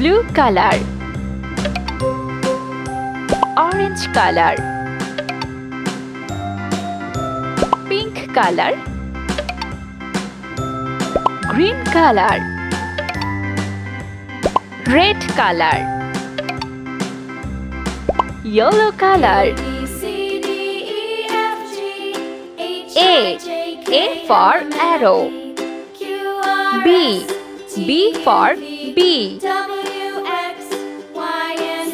blue color, orange color, pink color, green color, red color, yellow color. A for arrow. B for bee.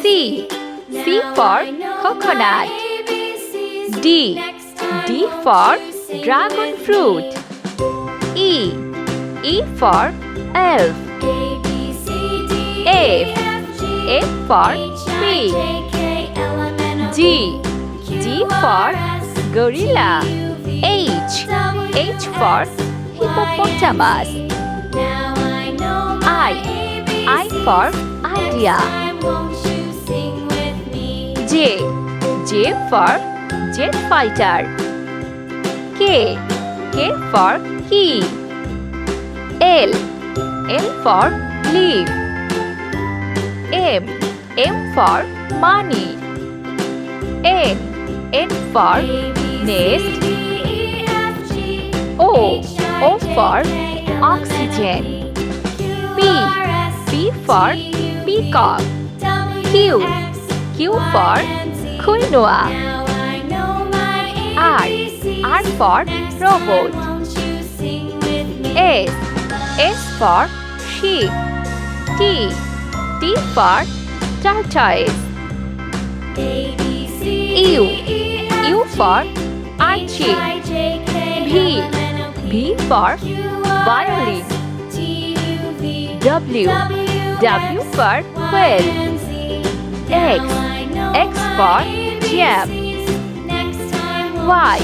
C for coconut. D for dragon fruit. E for elf. F for pig. G for gorilla. H for hippopotamus. I for idea. J for jet fighter. K for key. L for leaf. M for money. N for nest. O for oxygen. P for peacock. Q for quinoa. R for robot. S for sheep. T for tortoise. U for Archie. V for violin. W for whale. X for jam. Y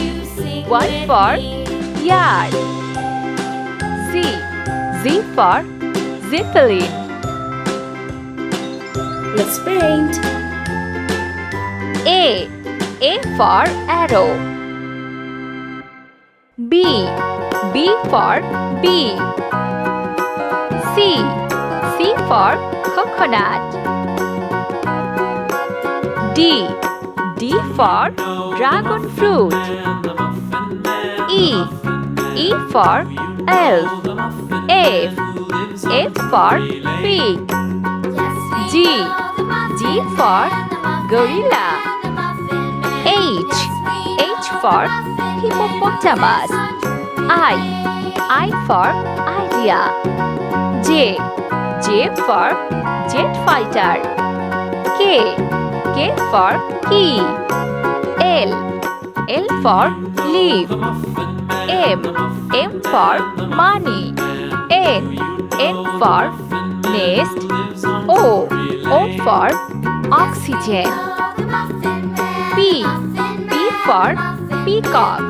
for yard. Z for zeppelin. Let's paint. A for arrow. B for bee. C for coconut. D for dragon fruit. E for elf. F for pig. G for gorilla. H for hippopotamus. I for idea. J for jet fighter. K for key. L for leaf. M for money. N for nest. O for oxygen. P for peacock.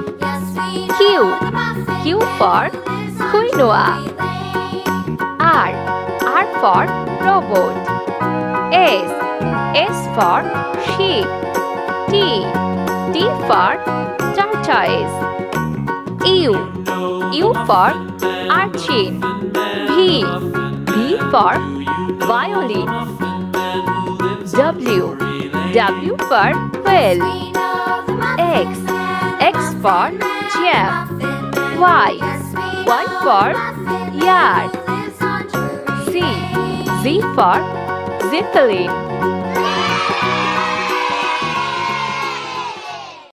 Q for quinoa. R for robot. S for sheep. T for tortoise. U for urchin. V for violin. W for whale. X for jam. Y for yard. Z for zeppelin.